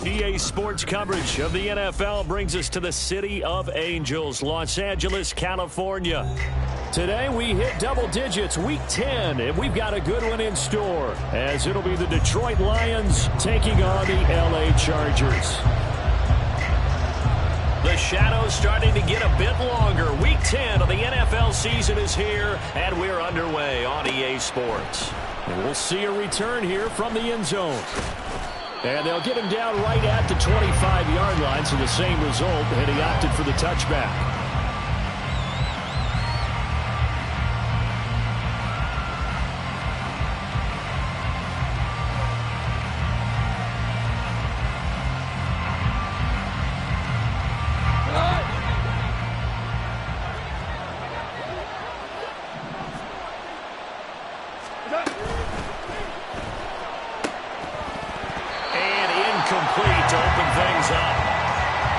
EA Sports coverage of the NFL brings us to the City of Angels, Los Angeles, California. Today we hit double digits, Week 10, and we've got a good one in store, as it'll be the Detroit Lions taking on the LA Chargers. The shadow's starting to get a bit longer. Week 10 of the NFL season is here, and we're underway on EA Sports. And we'll see a return here from the end zone. And they'll get him down right at the 25-yard line, so the same result, and he opted for the touchback. Complete to open things up.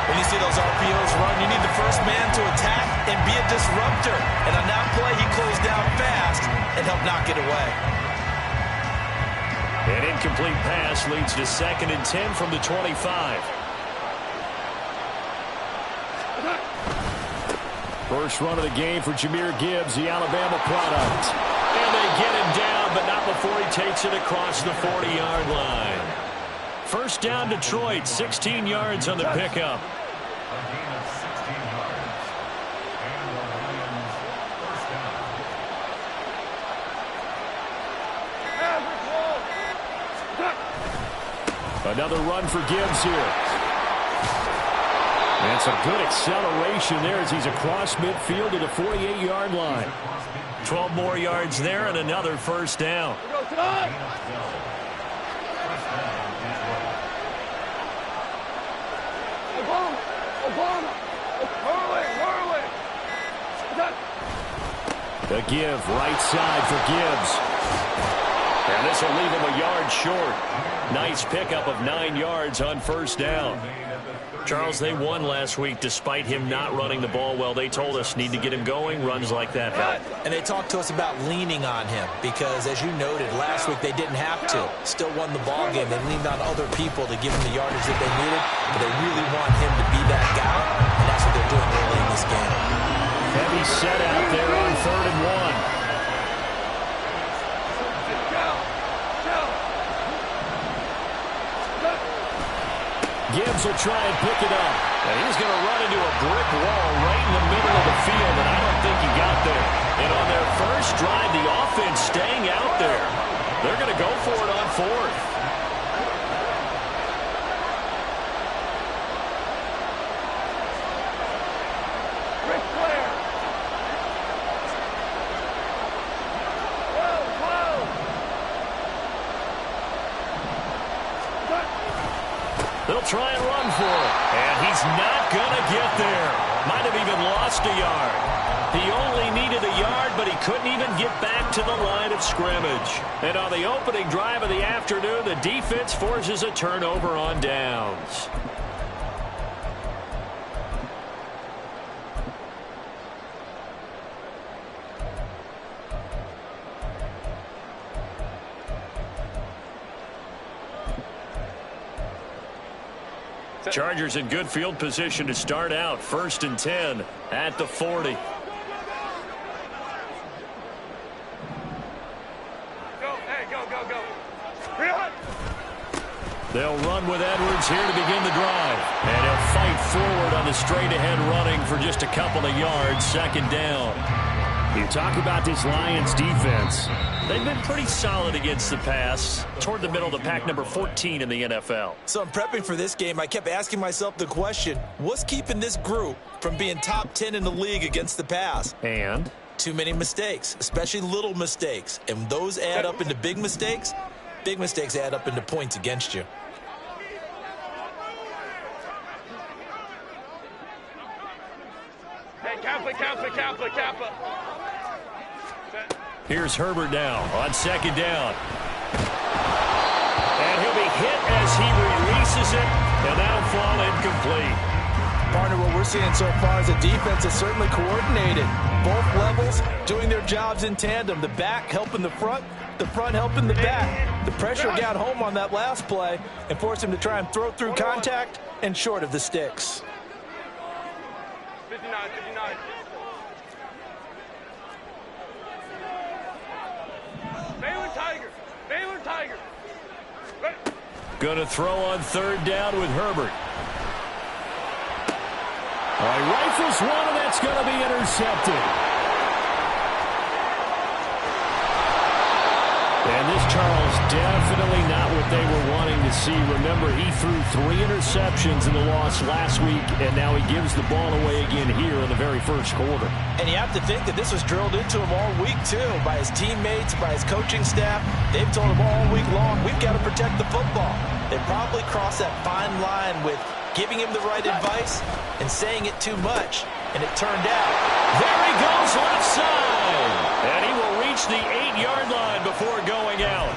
When you see those RPOs run, you need the first man to attack and be a disruptor. And on that play, he closed down fast and helped knock it away. An incomplete pass leads to 2nd and 10 from the 25. First run of the game for Jahmyr Gibbs, the Alabama product. And they get him down, but not before he takes it across the 40-yard line. First down, Detroit, 16 yards on the pickup. Another run for Gibbs here. And some good acceleration there as he's across midfield to the 48-yard line. 12 more yards there and another first down. The give, right side for Gibbs. And this will leave him a yard short. Nice pickup of 9 yards on first down. Charles, they won last week despite him not running the ball well. They told us need to get him going. Runs like that help. And they talked to us about leaning on him because, as you noted, last week they didn't have to. Still won the ball game. They leaned on other people to give him the yardage that they needed. But they really want him to be that guy, and that's what they're doing early in this game. Heavy set out there on 3rd and 1. Gibbs will try and pick it up. And he's going to run into a brick wall right in the middle of the field, and I don't think he got there. And on their first drive, the offense staying out there. They're going to go for it on 4th. They'll try and run for it. And he's not going to get there. Might have even lost a yard. He only needed a yard, but he couldn't even get back to the line of scrimmage. And on the opening drive of the afternoon, the defense forces a turnover on downs. Chargers in good field position to start out. 1st and 10 at the 40. They'll run with Edwards here to begin the drive. And he'll fight forward on the straight-ahead running for just a couple of yards. 2nd down. You talk about this Lions defense. They've been pretty solid against the pass, toward the middle of the pack, number 14 in the NFL. So I'm prepping for this game. I kept asking myself the question, what's keeping this group from being top 10 in the league against the pass? And? Too many mistakes, especially little mistakes. And those add up into big mistakes. Big mistakes add up into points against you. Hey, Kappa. Here's Herbert now on second down. And he'll be hit as he releases it, and that'll fall incomplete. Partner, what we're seeing so far is a defense that's certainly coordinated. Both levels doing their jobs in tandem. The back helping the front helping the back. The pressure got home on that last play and forced him to try and throw through contact and short of the sticks. 59. Baylor Tiger. Gonna throw on third down with Herbert. All right, rifles one, and that's going to be intercepted. And this, Charles, definitely not what they were wanting to see. Remember, he threw 3 interceptions in the loss last week, and now he gives the ball away again here in the very first quarter. And you have to think that this was drilled into him all week, too, by his teammates, by his coaching staff. They've told him all week long, we've got to protect the football. They probably crossed that fine line with giving him the right advice and saying it too much, and it turned out. There he goes left side, and he will reach the 8-yard line before going out.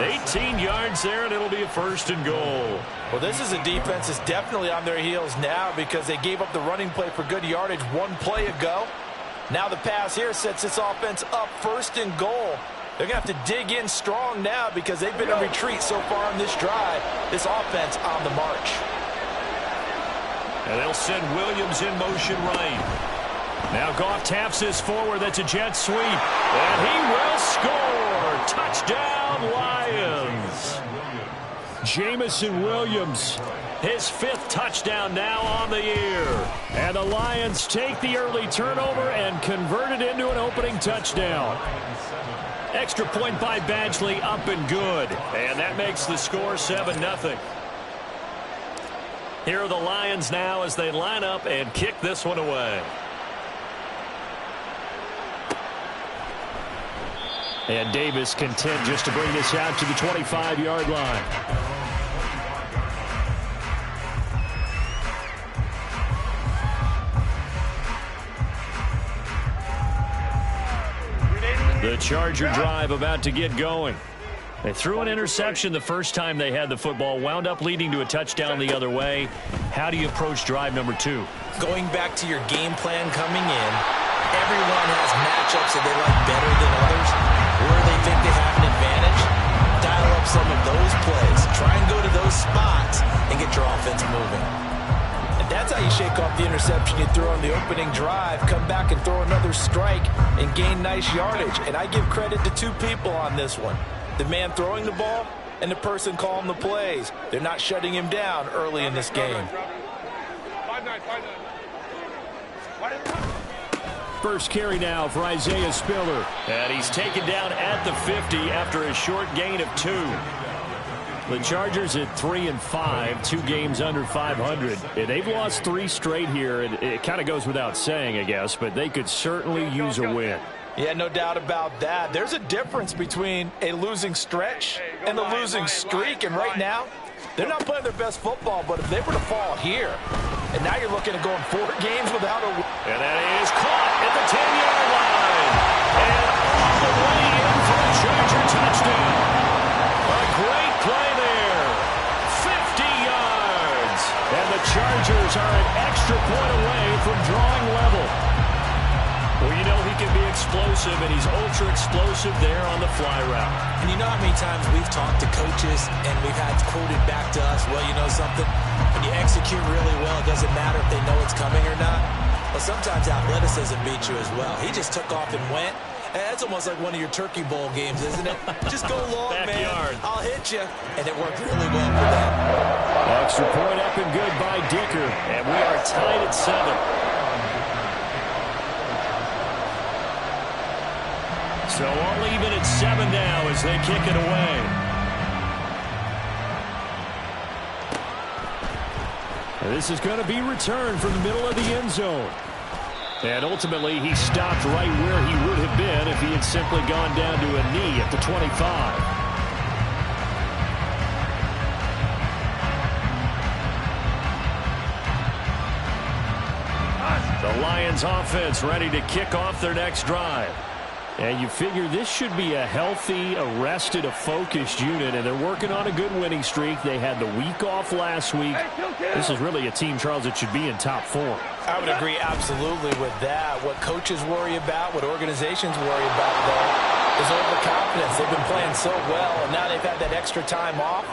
18 yards there, and it'll be a first and goal. Well, this is a defense that's definitely on their heels now because they gave up the running play for good yardage one play ago. Now the pass here sets this offense up first and goal. They're going to have to dig in strong now because they've been in retreat so far in this drive. This offense on the march. And they'll send Williams in motion right. Now Goff taps this forward. That's a jet sweep. And he will score. Touchdown, Lions. Jamison Williams, his 5th touchdown now on the year. And the Lions take the early turnover and convert it into an opening touchdown. Extra point by Badgley, up and good. And that makes the score 7-0. Here are the Lions now as they line up and kick this one away. And Davis content just to bring this out to the 25-yard line. The Charger drive about to get going. They threw an interception the first time they had the football, wound up leading to a touchdown the other way. How do you approach drive number 2? Going back to your game plan coming in, everyone has matchups that they like better than others, where they think they have an advantage. Dial up some of those plays. Try and go to those spots and get your offense moving. And that's how you shake off the interception you threw on the opening drive, come back and throw another strike and gain nice yardage. And I give credit to 2 people on this one. The man throwing the ball and the person calling the plays. They're not shutting him down early in this game. 5-9. First carry now for Isaiah Spiller. And he's taken down at the 50 after a short gain of 2. The Chargers at 3-5, 2 games under 500. And they've lost 3 straight here. It kind of goes without saying, I guess, but they could certainly use a win. Yeah, no doubt about that. There's a difference between a losing stretch and a losing streak. And right now, they're not playing their best football, but if they were to fall here, and now you're looking at going 4 games without a win. And that is caught at the 10-yard line. And all the way in for a Charger touchdown. A great play there. 50 yards. And the Chargers are an extra point away from drawing level. Well, you know he can be explosive, and he's ultra-explosive there on the fly route. And you know how many times we've talked to coaches and we've had quoted back to us, well, you know something? When you execute really well, it doesn't matter if they know it's coming or not. Well, sometimes athleticism beats you as well. He just took off and went. And that's almost like one of your Turkey Bowl games, isn't it? Just go long, man. I'll hit you. And it worked really well for them. Extra point up and good by Dicker. And we are tied at 7. So all even at 7 as they kick it away. This is going to be returned from the middle of the end zone. And ultimately, he stopped right where he would have been if he had simply gone down to a knee at the 25. The Lions offense ready to kick off their next drive. And you figure this should be a healthy, arrested, a focused unit, and they're working on a good winning streak. They had the week off last week. This is really a team, Charles, that should be in top form. I would agree absolutely with that. What coaches worry about, what organizations worry about, though, is overconfidence. They've been playing so well, and now they've had that extra time off.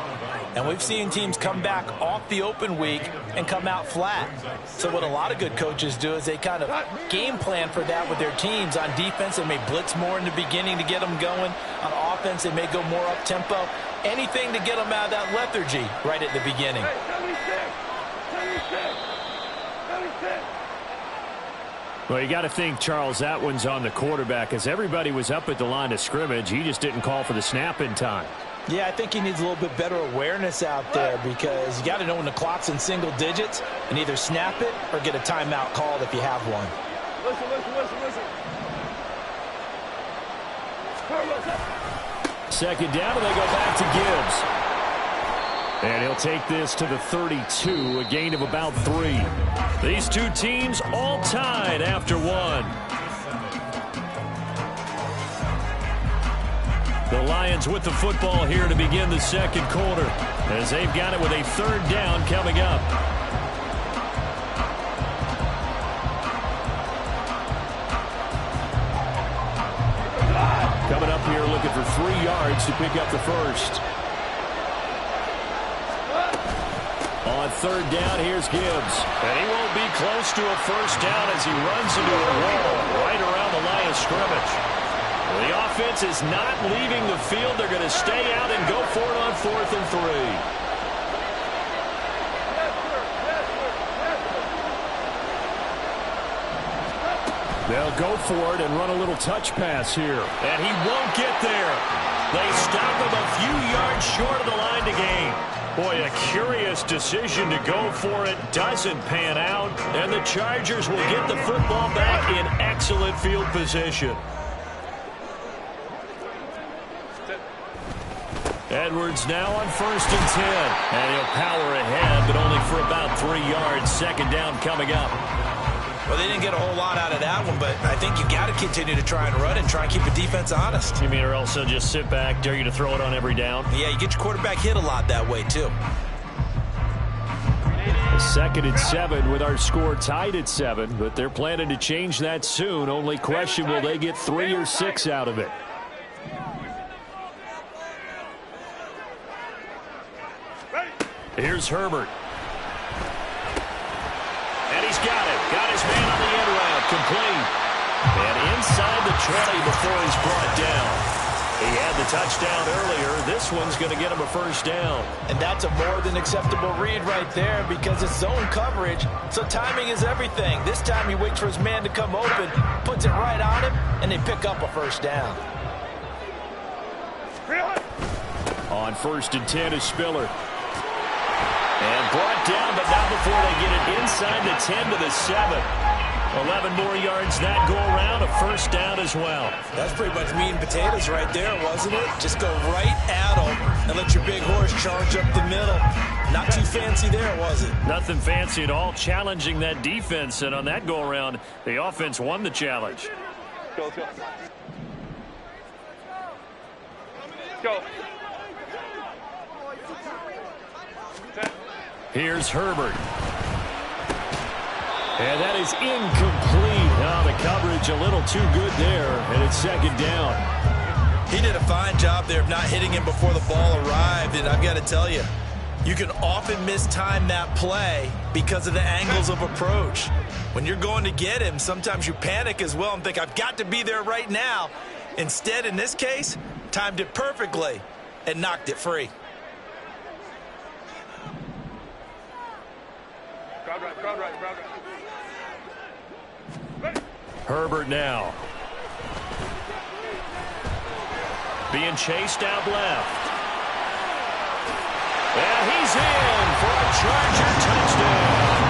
And we've seen teams come back off the open week and come out flat. So what a lot of good coaches do is they kind of game plan for that with their teams. On defense, they may blitz more in the beginning to get them going. On offense, they may go more up-tempo. Anything to get them out of that lethargy right at the beginning. Well, you got to think, Charles, that one's on the quarterback, as everybody was up at the line of scrimmage. He just didn't call for the snap in time. Yeah, I think he needs a little bit better awareness out there, because you got to know when the clock's in single digits and either snap it or get a timeout called if you have one. Listen. Second down, and they go back to Gibbs. And he'll take this to the 32, a gain of about 3. These two teams all tied after one. The Lions with the football here to begin the second quarter, as they've got it with a third down coming up. Coming up here looking for 3 yards to pick up the first. On third down, here's Gibbs. And he won't be close to a first down as he runs into a wall right around the line of scrimmage. The offense is not leaving the field. They're going to stay out and go for it on 4th and 3. They'll go for it and run a little touch pass here. And he won't get there. They stop him a few yards short of the line to gain. Boy, a curious decision to go for it. Doesn't pan out. And the Chargers will get the football back in excellent field position. Edwards now on 1st and 10. And he'll power ahead, but only for about 3 yards. Second down coming up. Well, they didn't get a whole lot out of that one, but I think you got to continue to try and run and try and keep the defense honest. You mean, or else they'll just sit back, dare you to throw it on every down? Yeah, you get your quarterback hit a lot that way, too. 2nd and 7 with our score tied at 7, but they're planning to change that soon. Only question, will they get 3 or 6 out of it? Here's Herbert. And he's got it. Got his man on the end route. Complete. And inside the 20 before he's brought down. He had the touchdown earlier. This one's going to get him a first down. And that's a more than acceptable read right there, because it's zone coverage, so timing is everything. This time he waits for his man to come open, puts it right on him, and they pick up a first down. On 1st and 10 is Spiller. And brought down, but not before they get it inside the 10 to the 7. 11 more yards that go around, a first down as well. That's pretty much meat and potatoes right there, wasn't it? Just go right at them and let your big horse charge up the middle. Not too fancy there, was it? Nothing fancy at all, challenging that defense. And on that go-around, the offense won the challenge. Let's go. Here's Herbert. And that is incomplete. Now the coverage a little too good there, and it's second down. He did a fine job there of not hitting him before the ball arrived, and I've got to tell you, you can often mistime that play because of the angles of approach. When you're going to get him, sometimes you panic as well and think, I've got to be there right now. Instead, in this case, timed it perfectly and knocked it free. Crowd right. Herbert now. Being chased out left. And he's in for a Charger touchdown.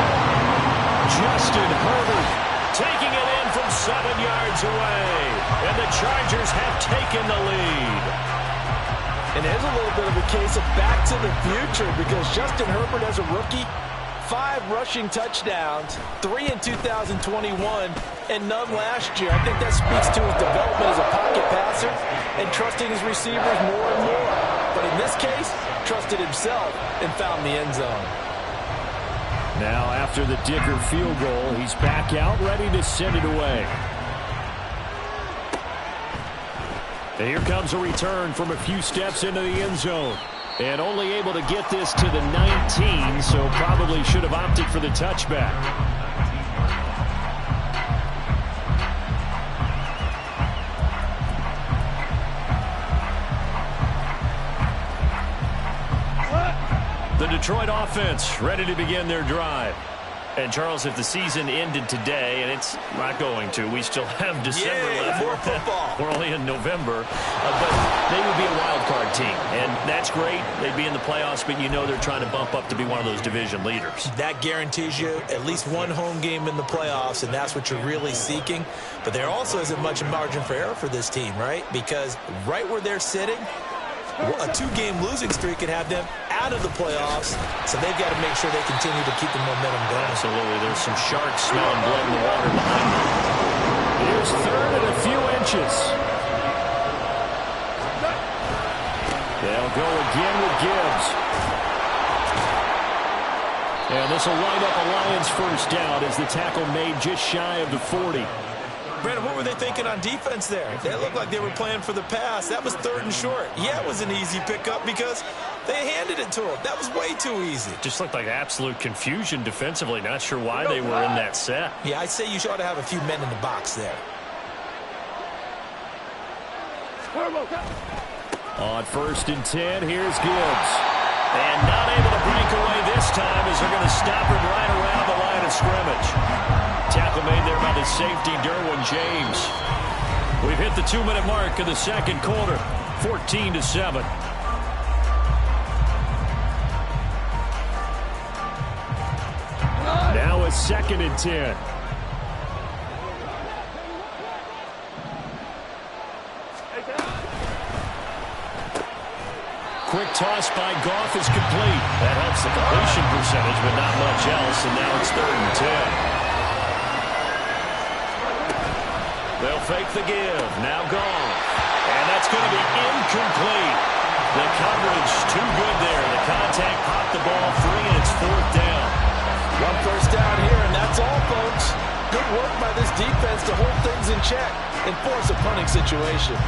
Justin Herbert taking it in from 7 yards away. And the Chargers have taken the lead. And there's a little bit of a case of back to the future because Justin Herbert as a rookie, 5 rushing touchdowns, 3 in 2021, and none last year. I think that speaks to his development as a pocket passer and trusting his receivers more and more. But in this case, trusted himself and found the end zone. Now, after the Dicker field goal, he's back out, ready to send it away. And here comes a return from a few steps into the end zone. And only able to get this to the 19, so probably should have opted for the touchback. The Detroit offense ready to begin their drive. And, Charles, if the season ended today, and it's not going to, we still have December left. More football. We're only in November. But they would be a wild card team. And that's great. They'd be in the playoffs, but you know they're trying to bump up to be one of those division leaders. That guarantees you at least one home game in the playoffs, and that's what you're really seeking. But there also isn't much margin for error for this team, right? Because right where they're sitting, a 2-game losing streak could have them out of the playoffs, so they've got to make sure they continue to keep the momentum going. Absolutely. There's some sharks smelling blood in the water behind them. Here's 3rd and a few inches. They'll go again with Gibbs. And this will wind up a Lions first down as the tackle made just shy of the 40. Brandon, what were they thinking on defense there? They looked like they were playing for the pass. That was 3rd and short. Yeah, it was an easy pickup because they handed it to him. That was way too easy. Just looked like absolute confusion defensively. Not sure why they were in that set. Yeah, I'd say you ought to have a few men in the box there. On 1st and 10, here's Gibbs. And not able to break away this time as they're going to stop him right around the line of scrimmage. Tackle made there by the safety, Derwin James. We've hit the 2-minute mark of the second quarter, 14-7. Now a 2nd and 10. Quick toss by Goff is complete. That helps the completion percentage, but not much else, and now it's 3rd and 10. They'll fake the give. Now Goff. And that's going to be incomplete. The coverage too good there. The contact popped the ball free, and it's 4th down. 1 first down here, and that's all, folks. Good work by this defense to hold things in check and force a punting situation.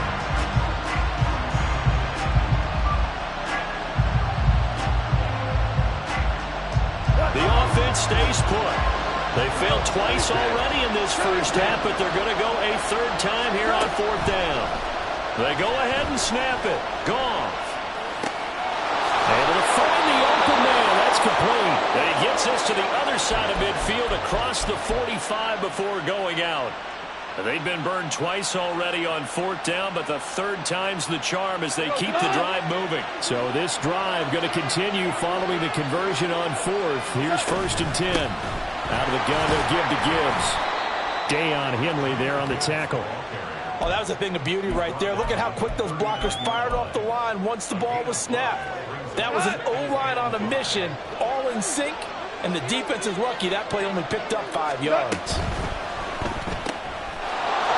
The offense stays put. They failed twice already in this first half, but they're going to go a 3rd time here on 4th down. They go ahead and snap it. Goff. Able to find the open man. That's complete. And he gets us to the other side of midfield across the 45 before going out. They've been burned twice already on 4th down, but the 3rd time's the charm as they keep the drive moving. So this drive going to continue following the conversion on 4th. Here's 1st and 10. Out of the gun, they'll give to Gibbs. Dayon Henley there on the tackle. Oh, that was a thing of beauty right there. Look at how quick those blockers fired off the line once the ball was snapped. That was an O-line on a mission, all in sync, and the defense is lucky that play only picked up 5 yards.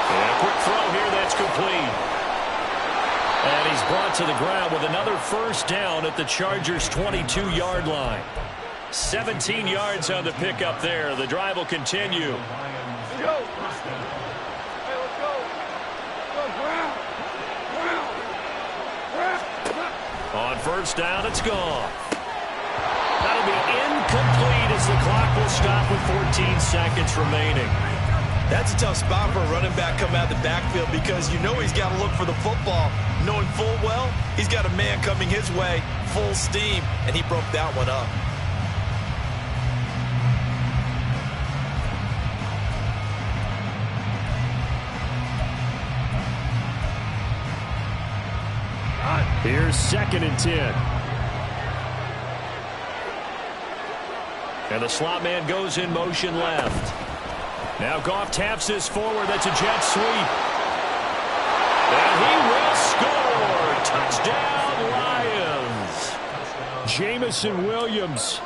And a quick throw here, that's complete. And he's brought to the ground with another first down at the Chargers' 22-yard line. 17 yards on the pickup there. The drive will continue. Let's go. Hey, let's go. On first down, it's gone. That'll be incomplete as the clock will stop with 14 seconds remaining. That's a tough spot for a running back coming out of the backfield because you know he's got to look for the football, knowing full well he's got a man coming his way, full steam, and he broke that one up. Here's 2nd and 10. And the slot man goes in motion left. Now Goff taps this forward. That's a jet sweep. And he will score. Touchdown, Lions. Jamison Williams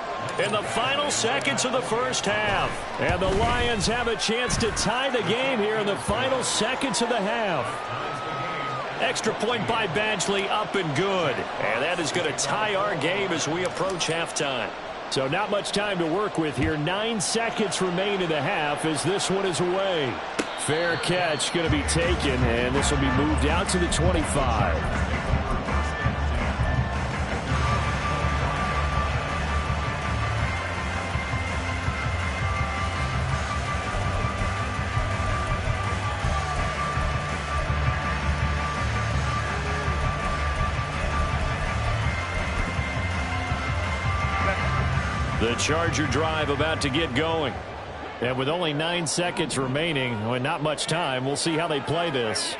in the final seconds of the first half. And the Lions have a chance to tie the game here in the final seconds of the half. Extra point by Badgley, up and good. And that is going to tie our game as we approach halftime. So not much time to work with here. 9 seconds remain in the half as this one is away. Fair catch going to be taken, and this will be moved out to the 25. The Charger drive about to get going. And with only 9 seconds remaining, and not much time, we'll see how they play this.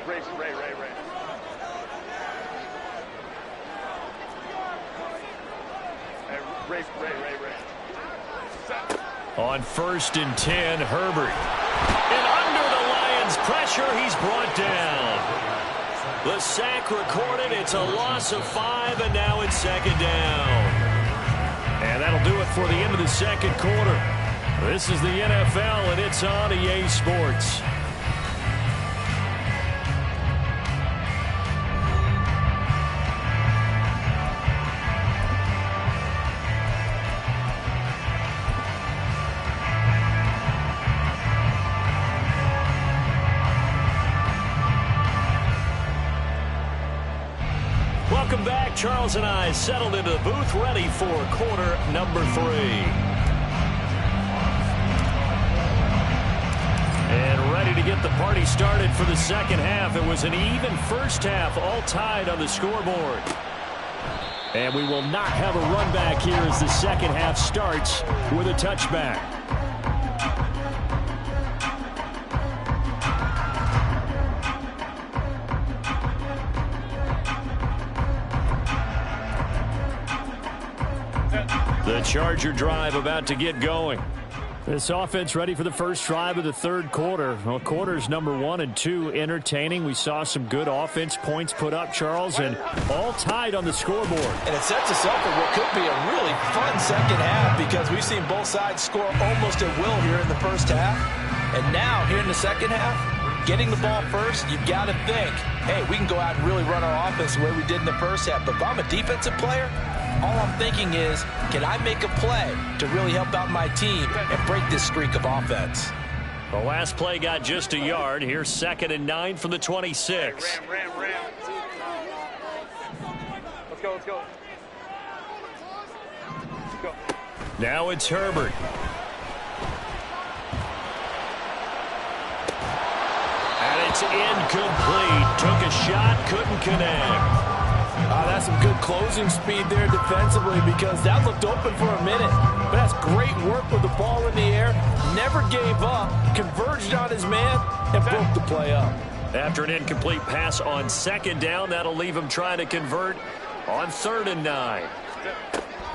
On 1st and 10, Herbert. And under the Lions' pressure, he's brought down. The sack recorded. It's a loss of 5, and now it's 2nd down. And that'll do it for the end of the 2nd quarter. This is the NFL, and it's on EA Sports. Welcome back. Charles and I settled into the booth, ready for quarter number 3. And ready to get the party started for the 2nd half. It was an even first half, all tied on the scoreboard. And we will not have a run back here as the 2nd half starts with a touchback. The Charger drive about to get going. This offense ready for the first drive of the 3rd quarter. Well, quarters number 1 and 2 entertaining. We saw some good offense points put up, Charles, and all tied on the scoreboard. And it sets us up for what could be a really fun 2nd half because we've seen both sides score almost at will here in the first half. And now, here in the 2nd half, getting the ball first, you've got to think, hey, we can go out and really run our offense the way we did in the first half. But if I'm a defensive player, all I'm thinking is, can I make a play to really help out my team and break this streak of offense? The last play got just a yard. Here's 2nd and 9 from the 26. Ram. Let's go. Let's go. Now it's Herbert. And it's incomplete. Took a shot, couldn't connect. That's some good closing speed there defensively because that looked open for a minute. But that's great work with the ball in the air. Never gave up, converged on his man, and broke the play up. After an incomplete pass on 2nd down, that'll leave him trying to convert on 3rd and 9.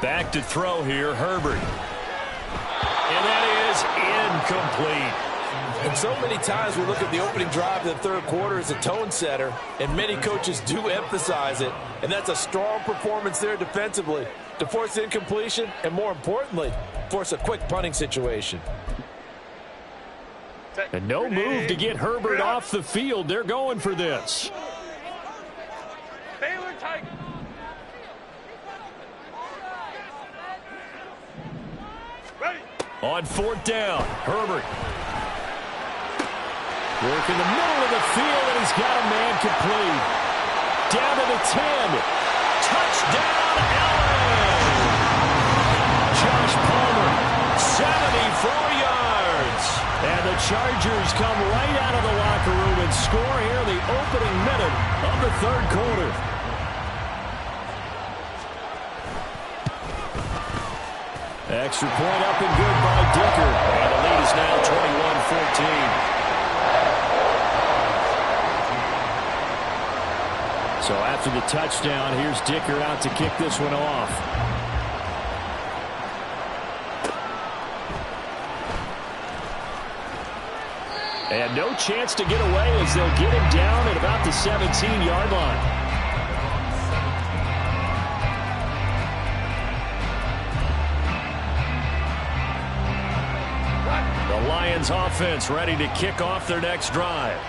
Back to throw here, Herbert. And that is incomplete. And so many times we look at the opening drive of the 3rd quarter as a tone setter, and many coaches do emphasize it, and that's a strong performance there defensively to force incompletion and, more importantly, force a quick punting situation. And no move to get Herbert off the field. They're going for this. Baylor Tiger. Ready. On 4th down, Herbert. Work in the middle of the field, and he's got a man complete. Down to the 10. Touchdown, LA! Josh Palmer, 74 yards. And the Chargers come right out of the locker room and score here in the opening minute of the 3rd quarter. Extra point up and good by Dicker. And the lead is now 21-14. So after the touchdown, here's Dicker out to kick this one off. And no chance to get away as they'll get him down at about the 17-yard line. The Lions offense ready to kick off their next drive.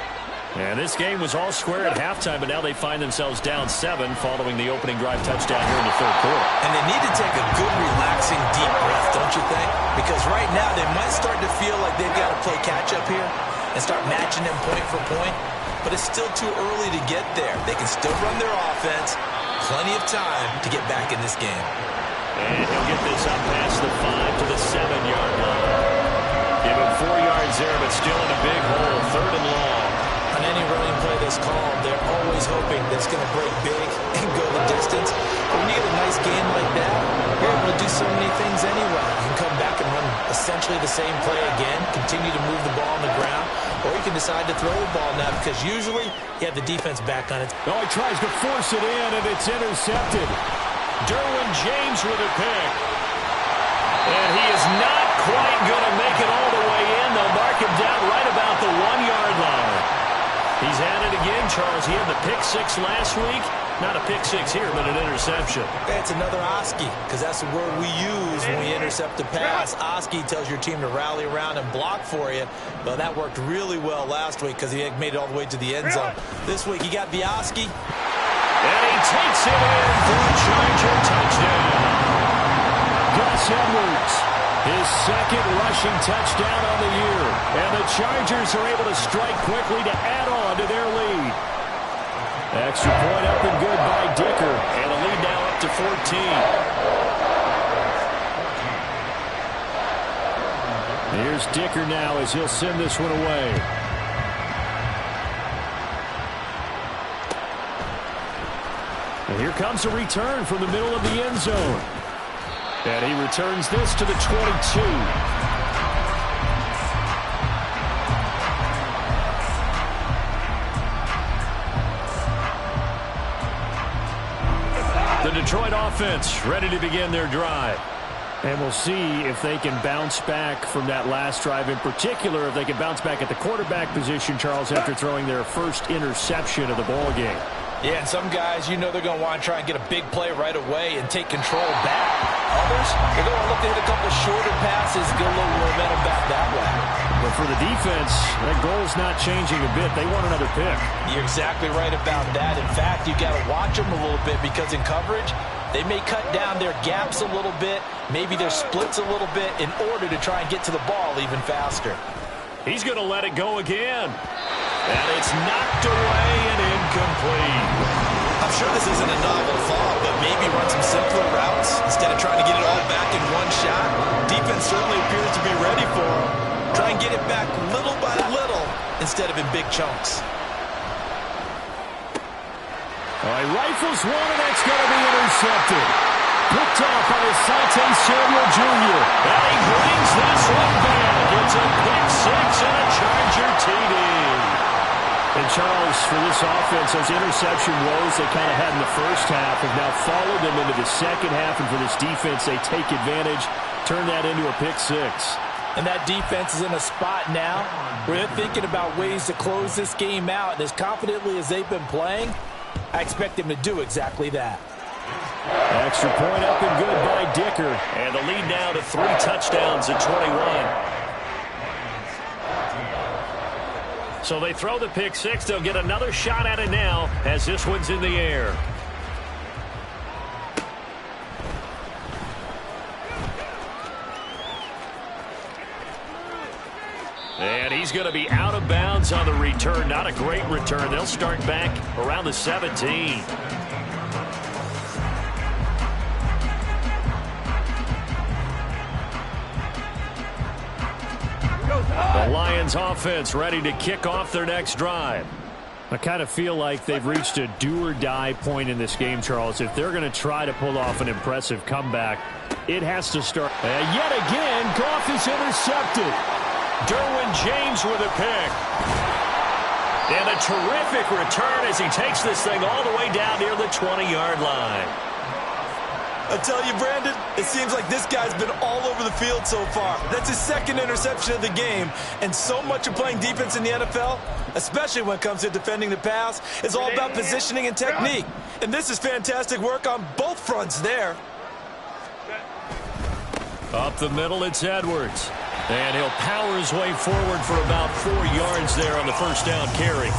And this game was all square at halftime, but now they find themselves down 7 following the opening drive touchdown here in the third quarter. And they need to take a good, relaxing, deep breath, don't you think? Because right now they might start to feel like they've got to play catch-up here and start matching them point for point. But it's still too early to get there. They can still run their offense. Plenty of time to get back in this game. And he'll get this up past the 5 to the 7-yard line. Give him 4 yards there, but still in a big hole. 3rd and long. On any running play that's called, they're always hoping that it's going to break big and go the distance. But when you get a nice game like that, you're able to do so many things anyway. You can come back and run essentially the same play again, continue to move the ball on the ground, or you can decide to throw the ball now because usually you have the defense back on it. Oh, he tries to force it in, and it's intercepted. Derwin James with a pick. And he is not quite going to make it all the way in. They'll mark him down right about the 1-yard line. He's at it again, Charles. He had the pick 6 last week. Not a pick 6 here, but an interception. It's another Oski, because that's the word we use when we intercept a pass. Oski tells your team to rally around and block for you. Well, that worked really well last week because he made it all the way to the end zone. This week, he got the Oski. And he takes it in for a Charger touchdown. Gus Edwards, his 2nd rushing touchdown on the year. And the Chargers are able to strike quickly to add on to their lead. Extra point up and good by Dicker. And a lead now up to 14. Here's Dicker now as he'll send this one away. And here comes a return from the middle of the end zone. And he returns this to the 22. The Detroit offense ready to begin their drive. And we'll see if they can bounce back from that last drive. In particular, if they can bounce back at the quarterback position, Charles, after throwing their first interception of the ball game. Yeah, and some guys, you know they're going to want to try and get a big play right away and take control back. Others, they're going to look to hit a couple shorter passes, get a little momentum back that way. But for the defense, that goal's not changing a bit. They want another pick. You're exactly right about that. In fact, you got to watch them a little bit because in coverage, they may cut down their gaps a little bit, maybe their splits a little bit in order to try and get to the ball even faster. He's going to let it go again. And it's knocked away and incomplete. I'm sure this isn't a novel thought, but maybe run some simpler routes instead of trying to get it all back in one shot. Defense certainly appears to be ready for him. Try and get it back little by little instead of in big chunks. All right, rifles one, and that's going to be intercepted. Picked off by Asante Samuel Jr. And he brings this one back. It's a pick 6 and a Charger TD. And Charles, for this offense, those interception woes they kind of had in the first half have now followed them into the second half. And for this defense, they take advantage, turn that into a pick 6. And that defense is in a spot now where they're thinking about ways to close this game out. And as confidently as they've been playing, I expect them to do exactly that. Extra point up and good by Dicker. And the lead now to 3 touchdowns at 21. So they throw the pick 6. They'll get another shot at it now as this one's in the air. And he's going to be out of bounds on the return. Not a great return. They'll start back around the 17. The Lions offense ready to kick off their next drive. I kind of feel like they've reached a do-or-die point in this game, Charles. If they're going to try to pull off an impressive comeback, it has to start. And yet again, Goff is intercepted. Derwin James with a pick. And a terrific return as he takes this thing all the way down near the 20-yard line. I tell you, Brandon, it seems like this guy's been all over the field so far. That's his second interception of the game. And so much of playing defense in the NFL, especially when it comes to defending the pass, is all about positioning and technique. And this is fantastic work on both fronts there. Up the middle, it's Edwards. And he'll power his way forward for about 4 yards there on the first down carry.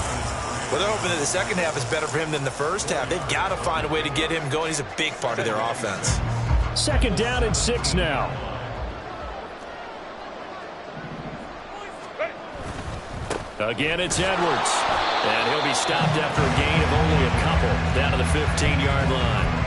Well, they're hoping that the second half is better for him than the first half. They've got to find a way to get him going. He's a big part of their offense. Second down and 6 now. Again, it's Edwards. And he'll be stopped after a gain of only a couple down to the 15-yard line.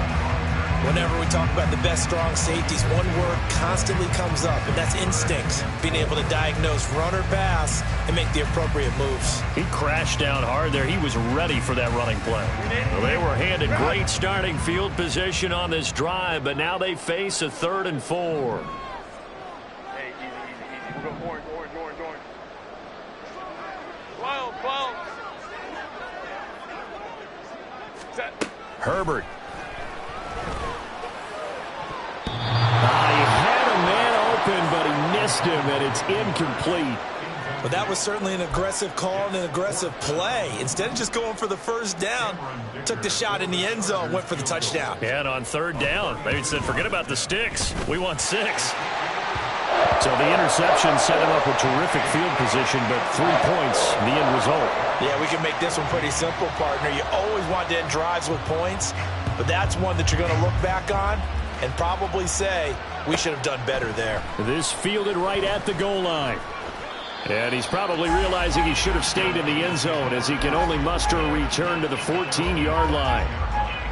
Whenever we talk about the best strong safeties, one word constantly comes up, and that's instincts. Being able to diagnose run or pass and make the appropriate moves. He crashed down hard there. He was ready for that running play. Well, they were handed great starting field position on this drive, but now they face a 3rd and 4. Hey, easy. We're going orange. Clown. Set. Herbert. He had a man open, but he missed him, and it's incomplete. But that was certainly an aggressive call and an aggressive play. Instead of just going for the first down, took the shot in the end zone, went for the touchdown. And on 3rd down, they said, forget about the sticks. We want 6. So the interception set him up with terrific field position, but 3 points, the end result. Yeah, we can make this one pretty simple, partner. You always want to end drives with points, but that's one that you're going to look back on and probably say, we should have done better there. This fielded right at the goal line. And he's probably realizing he should have stayed in the end zone as he can only muster a return to the 14-yard line.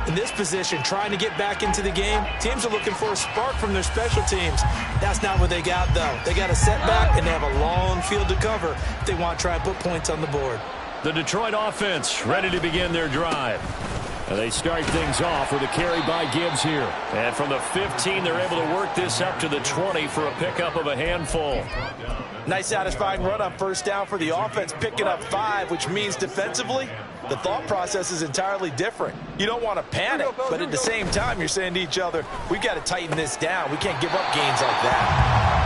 In this position, trying to get back into the game, teams are looking for a spark from their special teams. That's not what they got, though. They got a setback, and they have a long field to cover if they want to try and put points on the board. The Detroit offense ready to begin their drive. They start things off with a carry by Gibbs here. And from the 15, they're able to work this up to the 20 for a pickup of a handful. Nice satisfying run on first down for the offense, picking up 5, which means defensively, the thought process is entirely different. You don't want to panic, but at the same time, you're saying to each other, we've got to tighten this down. We can't give up gains like that.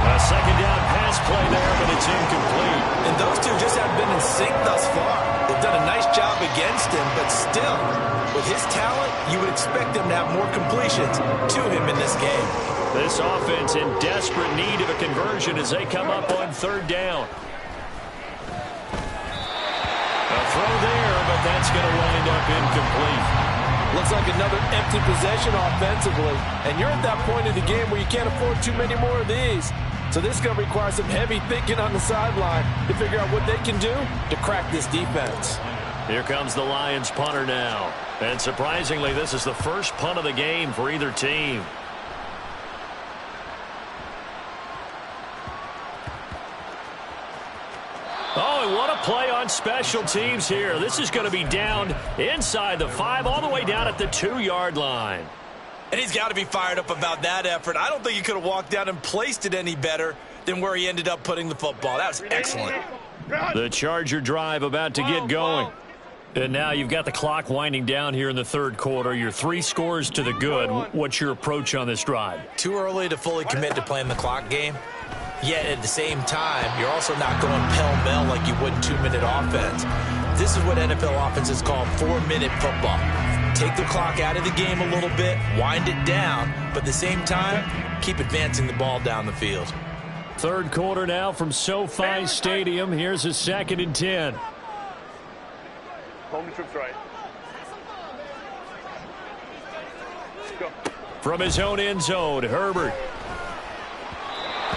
A second down pass play there, but it's incomplete. And those two just haven't been in sync thus far. They've done a nice job against him, but still, with his talent, you would expect them to have more completions to him in this game. This offense in desperate need of a conversion as they come up on 3rd down. A throw there, but that's going to wind up incomplete. Looks like another empty possession offensively. And you're at that point in the game where you can't afford too many more of these. So this is going to require some heavy thinking on the sideline to figure out what they can do to crack this defense. Here comes the Lions punter now. And surprisingly, this is the first punt of the game for either team. Oh, and what a play on special teams here. This is going to be down inside the 5, all the way down at the 2-yard line. And he's got to be fired up about that effort. I don't think he could have walked down and placed it any better than where he ended up putting the football. That was excellent. The Charger drive about to get going. And now you've got the clock winding down here in the 3rd quarter. You're 3 scores to the good. What's your approach on this drive? Too early to fully commit to playing the clock game. Yet at the same time, you're also not going pell-mell like you would in 2-minute offense. This is what NFL offenses call 4-minute football. Take the clock out of the game a little bit, wind it down, but at the same time, keep advancing the ball down the field. 3rd quarter now from SoFi Stadium. Here's a 2nd and 10. Home trips right. Go. From his own end zone, Herbert.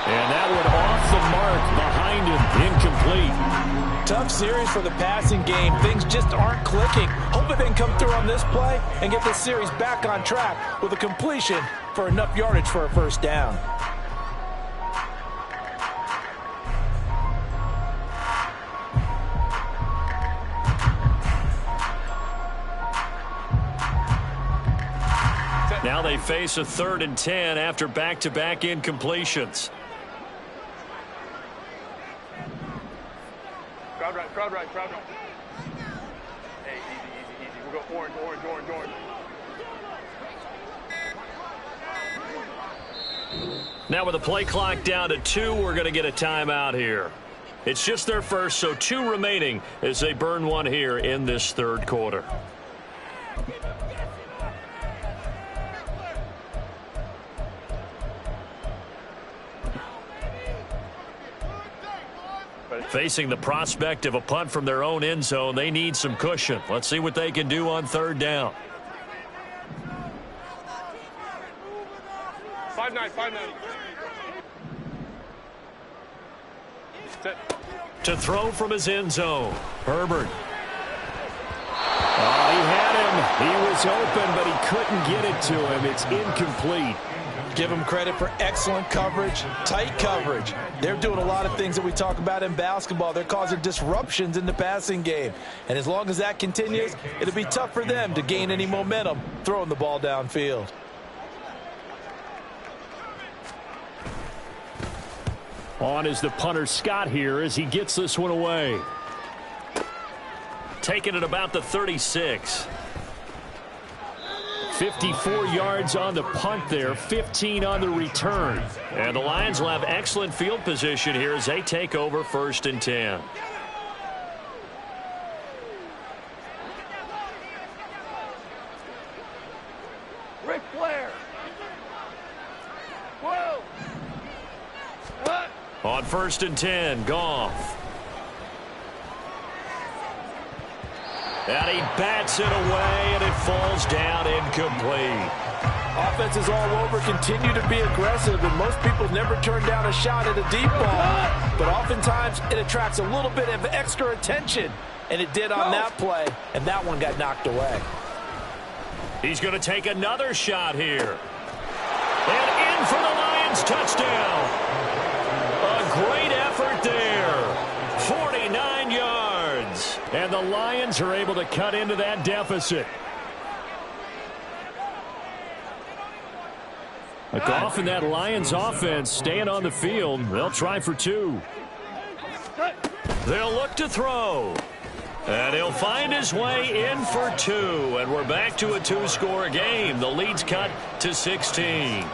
And that one off the mark behind him, incomplete. Tough series for the passing game. Things just aren't clicking. Hope they can come through on this play and get this series back on track with a completion for enough yardage for a first down. Now they face a 3rd and 10 after back-to-back incompletions. Crowd right. Orange. Now with the play clock down to 2, we're going to get a timeout here. It's just their first, so 2 remaining as they burn one here in this third quarter. Facing the prospect of a punt from their own end zone, they need some cushion. Let's see what they can do on third down. 5-9. To throw from his end zone, Herbert. Oh, he had him. He was open, but he couldn't get it to him. It's incomplete. Give them credit for excellent coverage, tight coverage. They're doing a lot of things that we talk about in basketball. They're causing disruptions in the passing game. And as long as that continues, it'll be tough for them to gain any momentum throwing the ball downfield. On is the punter Scott here as he gets this one away. Taking it about the 36. 54 yards on the punt there, 15 on the return. And the Lions will have excellent field position here as they take over 1st and 10. Ric Flair. Whoa. On 1st and 10, Goff. And he bats it away, and it falls down incomplete. Offenses all over continue to be aggressive, and most people never turn down a shot at a deep ball. But oftentimes, it attracts a little bit of extra attention, and it did on that play, and that one got knocked away. He's going to take another shot here. And in for the Lions touchdown. A great effort there. 49 yards. And the Lions are able to cut into that deficit. Goff and that Lions offense staying on the field. They'll try for 2. They'll look to throw. And he'll find his way in for 2. And we're back to a 2-score game. The lead's cut to 16.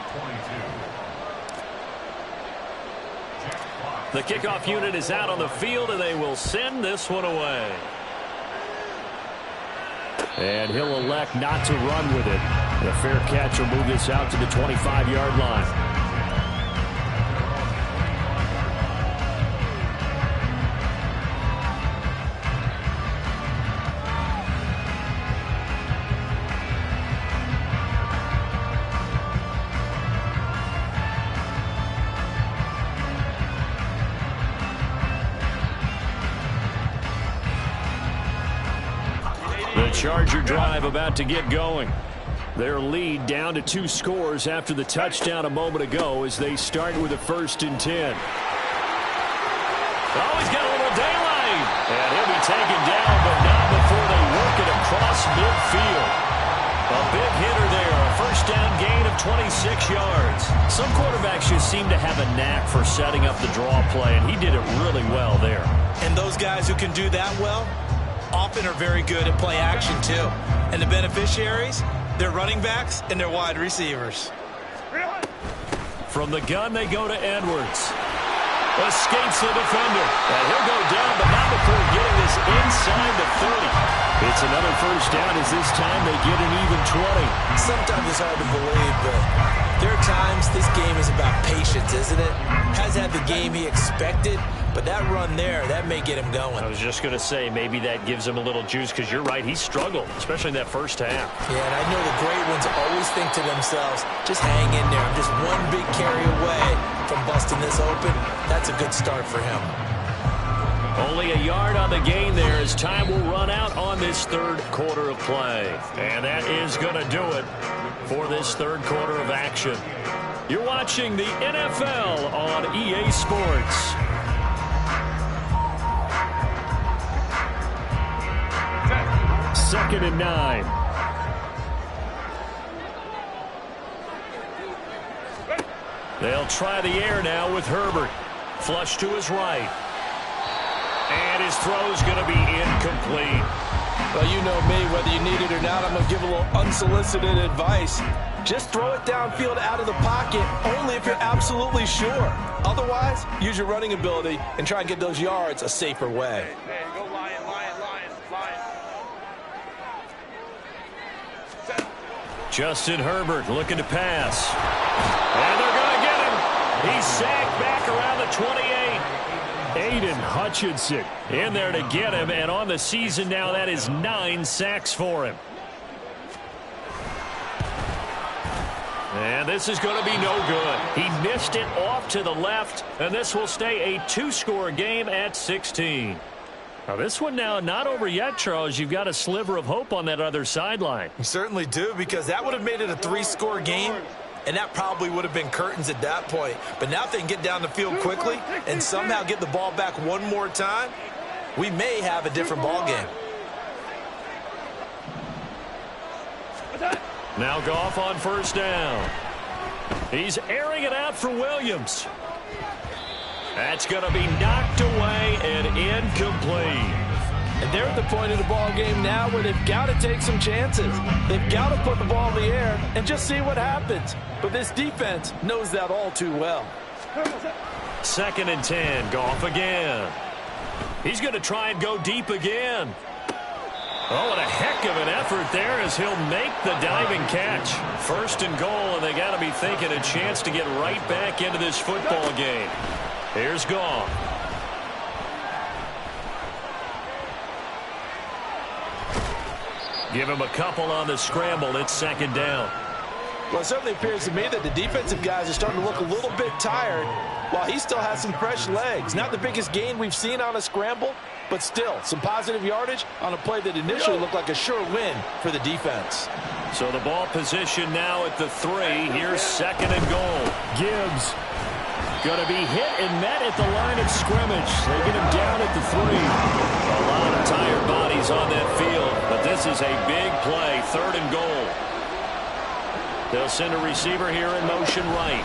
The kickoff unit is out on the field, and they will send this one away. And he'll elect not to run with it. And a fair catch will move this out to the 25-yard line. Charger drive about to get going. Their lead down to 2 scores after the touchdown a moment ago as they start with a 1st and 10. Oh, he's got a little daylight. And he'll be taken down, but not before they work it across midfield. A big hitter there. A 1st down gain of 26 yards. Some quarterbacks just seem to have a knack for setting up the draw play, and he did it really well there. And those guys who can do that well often are very good at play action too. And the beneficiaries, they're running backs and they're wide receivers. From the gun, they go to Edwards. Escapes the defender. And he'll go down, but not before getting this inside the 30. It's another 1st down as this time they get an even 20. Sometimes it's hard to believe, but there are times this game is about patience, isn't it? Has had the game he expected, but that run there, that may get him going. I was just going to say, maybe that gives him a little juice, because you're right, he struggled, especially in that 1st half. Yeah, and I know the great ones always think to themselves, just hang in there. I'm just one big carry away from busting this open. That's a good start for him. Only a yard on the gain there as time will run out on this 3rd quarter of play. And that is going to do it for this 3rd quarter of action. You're watching the NFL on EA Sports. Second and 9. They'll try the air now with Herbert. Flush to his right. And his throw's going to be incomplete. Well, you know me, whether you need it or not, I'm going to give a little unsolicited advice. Just throw it downfield out of the pocket only if you're absolutely sure. Otherwise, use your running ability and try and get those yards a safer way. There you go, Lion. Justin Herbert looking to pass. And they're going to get him. He's sacked back around the 28. Aiden Hutchinson in there to get him. And on the season now, that is 9 sacks for him. And this is going to be no good. He missed it off to the left, and this will stay a 2-score game at 16. Now this one now not over yet, Charles. You've got a sliver of hope on that other sideline. You certainly do, because that would have made it a 3-score game, and that probably would have been curtains at that point. But now if they can get down the field quickly and somehow get the ball back one more time, we may have a different ball game. Now Goff on first down. He's airing it out for Williams. That's going to be knocked away and incomplete. And they're at the point of the ball game now where they've got to take some chances. They've got to put the ball in the air and just see what happens. But this defense knows that all too well. 2nd and 10. Goff again. He's going to try and go deep again. Oh, what a heck of an effort there as he'll make the diving catch. 1st and goal, and they got to be thinking a chance to get right back into this football game. Here's Goff. Give him a couple on the scramble. It's 2nd down. Well, it certainly appears to me that the defensive guys are starting to look a little bit tired while he still has some fresh legs. Not the biggest gain we've seen on a scramble, but still some positive yardage on a play that initially looked like a sure win for the defense. So the ball position now at the 3. Here's 2nd and goal. Gibbs going to be hit and met at the line of scrimmage. They get him down at the 3. A lot of tired bodies on that field, but this is a big play. 3rd and goal. They'll send a receiver here in motion right.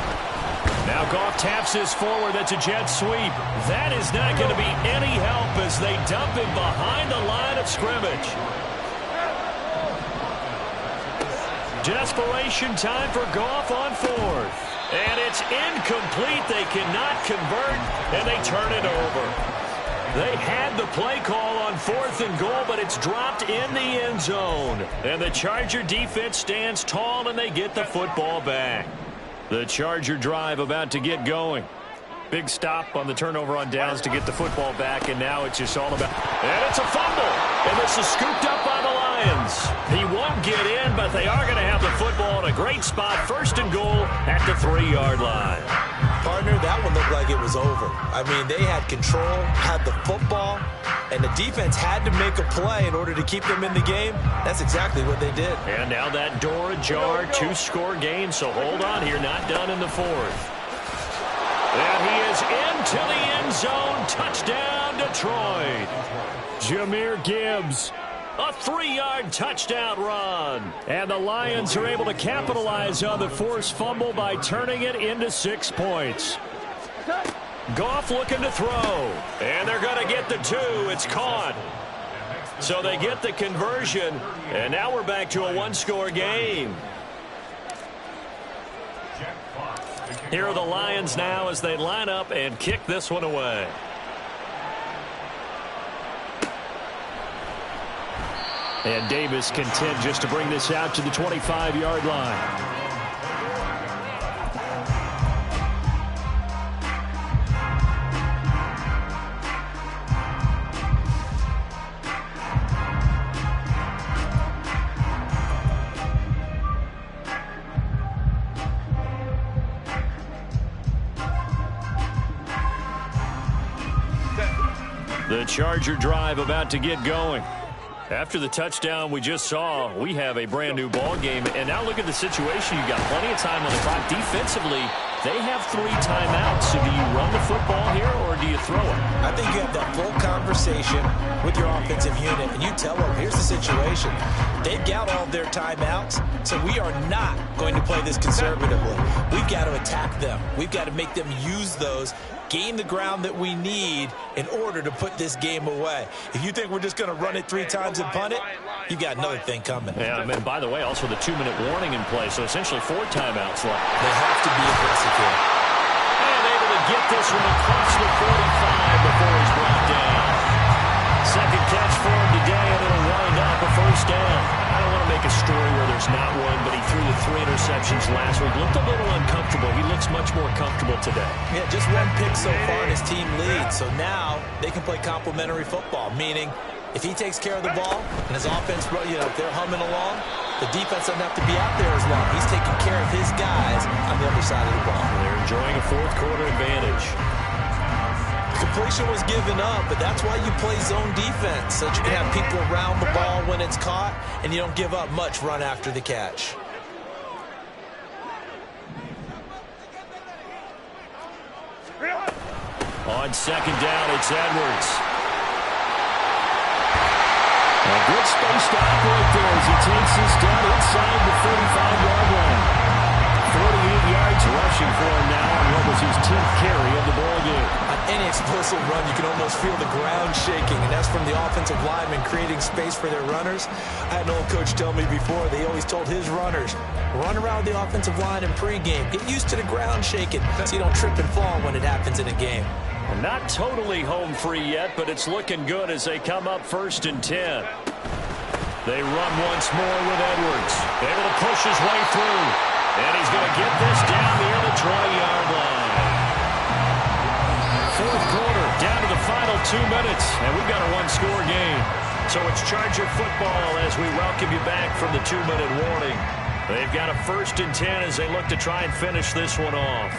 Now Goff taps this forward. That's a jet sweep. That is not going to be any help as they dump him behind the line of scrimmage. Desperation time for Goff on 4th. And it's incomplete. They cannot convert, and they turn it over. They had the play call on 4th and goal, but it's dropped in the end zone. And the Charger defense stands tall, and they get the football back. The Charger drive about to get going. Big stop on the turnover on downs to get the football back, and now it's just all about... And it's a fumble, and this is scooped up by the Lions. He won't get in, but they are going to have the football in a great spot. 1st and goal at the 3-yard line. Partner, that one looked like it was over. I mean, they had control, had the football, and the defense had to make a play in order to keep them in the game. That's exactly what they did. And now that door ajar, 2-score game, so hold on here, not done in the 4th. And he is into the end zone. Touchdown, Detroit. Jahmyr Gibbs, a 3-yard touchdown run. And the Lions are able to capitalize on the forced fumble by turning it into 6 points. Goff looking to throw. And they're going to get the 2. It's caught. So they get the conversion. And now we're back to a 1-score game. Here are the Lions now as they line up and kick this one away. And Davis content just to bring this out to the 25-yard line. The Charger drive about to get going. After the touchdown we just saw, we have a brand new ball game. And now look at the situation. You've got plenty of time on the clock. Defensively, they have 3 timeouts. So do you run the football here or do you throw it? I think you have that full conversation with your offensive unit, and you tell them, here's the situation. They've got all their timeouts, so we are not going to play this conservatively. We've got to attack them. We've got to make them use those gain the ground that we need in order to put this game away. If you think we're just going to run it 3 times and punt it, you got another thing coming. Yeah, and by the way, also the 2-minute warning in play, so essentially 4 timeouts left. They have to be aggressive here. And able to get this one across the 45 before he's brought down. Second catch for him today, and it'll wind up a first down. I don't want to make a story where there's not one, but he threw the 3 interceptions last week. Looked a little uncomfortable. He looks much more comfortable today. Yeah, just 1 pick so far, and his team leads. So now they can play complementary football, meaning if he takes care of the ball and his offense, if they're humming along, the defense doesn't have to be out there as long. He's taking care of his guys on the other side of the ball. They're enjoying a fourth-quarter advantage. Completion was given up, but that's why you play zone defense, so that you can have people around the ball when it's caught, and you don't give up much run after the catch. On second down, it's Edwards. A good space to operate there as he takes this down inside the 45-yard line. 48 yards rushing for him now on what was his 10th carry of the ballgame. On any explosive run, you can almost feel the ground shaking, and that's from the offensive linemen creating space for their runners. I had an old coach tell me before, they always told his runners, run around the offensive line in pregame. Get used to the ground shaking so you don't trip and fall when it happens in a game. Not totally home free yet, but it's looking good as they come up 1st and 10. They run once more with Edwards. Able to push his way through. And he's going to get this down near the 20-yard line. Fourth quarter, down to the final 2 minutes, and we've got a 1-score game. So it's Charger football as we welcome you back from the 2-minute warning. They've got a 1st and 10 as they look to try and finish this one off.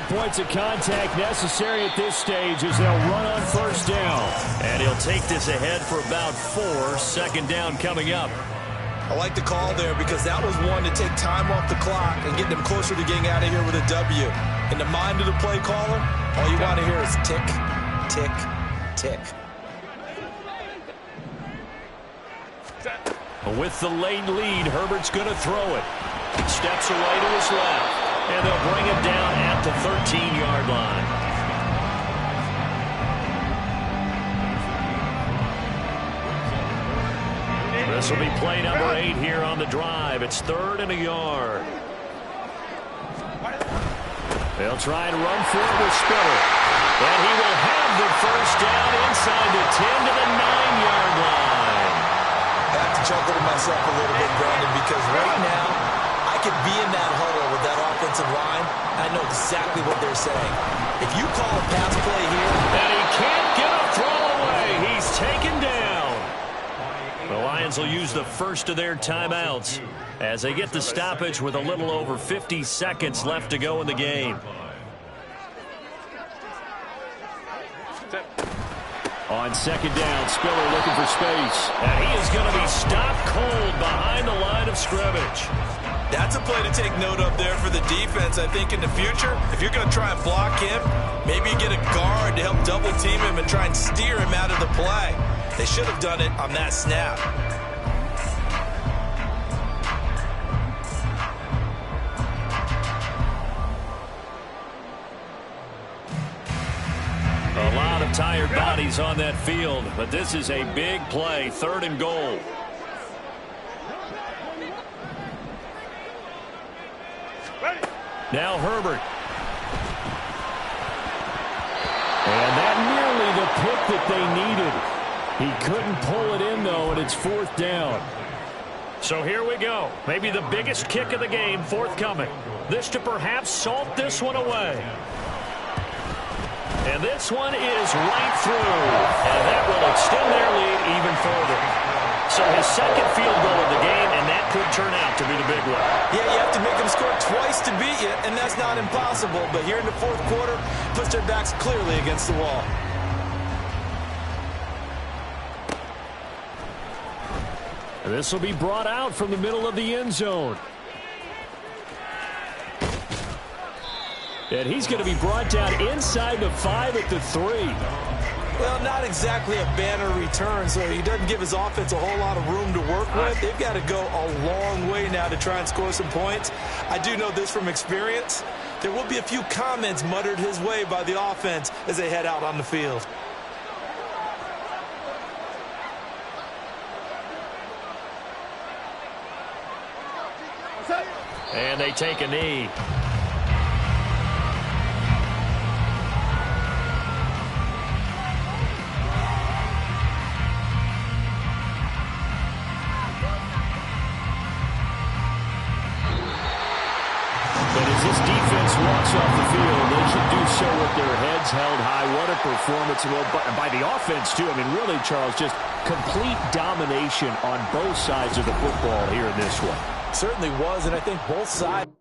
Points of contact necessary at this stage as they'll run on 1st down. And he'll take this ahead for about 4. 2nd down coming up. I like the call there because that was one to take time off the clock and get them closer to getting out of here with a W. In the mind of the play caller, all you want to hear is tick, tick, tick. With the late lead, Herbert's going to throw it. Steps away to his left. And they'll bring it down at the 13-yard line. This will be play number 8 here on the drive. It's 3rd and a yard. They'll try and run for it with Spiller. And he will have the 1st down inside the 10 to the 9-yard line. I have to chuckle to myself a little bit, Brandon, because right now I could be in that huddle with that offensive line. I know exactly what they're saying. If you call a pass play here, and he can't get a throw away. He's taken down. The Lions will use the first of their timeouts as they get the stoppage with a little over 50 seconds left to go in the game. On 2nd down, Spiller looking for space. And he is going to be stopped cold behind the line of scrimmage. That's a play to take note of there for the defense. I think in the future, if you're going to try and block him, maybe get a guard to help double team him and try and steer him out of the play. They should have done it on that snap. A lot of tired bodies on that field, but this is a big play, 3rd and goal. Now Herbert. And that nearly the pick that they needed. He couldn't pull it in, though, and it's 4th down. So here we go. Maybe the biggest kick of the game forthcoming. This to perhaps salt this one away. And this one is right through. And that will extend their lead even further. So his 2nd field goal of the game, and that could turn out to be the big one. Yeah, you have to make them score twice to beat you, and that's not impossible. But here in the 4th quarter, puts their backs clearly against the wall. This will be brought out from the middle of the end zone. And he's going to be brought down inside the 5 at the 3. Well, not exactly a banner return, so he doesn't give his offense a whole lot of room to work with. They've got to go a long way now to try and score some points. I do know this from experience. There will be a few comments muttered his way by the offense as they head out on the field. And they take a knee. But as this defense walks off the field, they should do so with their heads held high. What a performance. Well, by the offense, too. I mean, really, Charles, just complete domination on both sides of the football here in this one. Certainly was, and I think both sides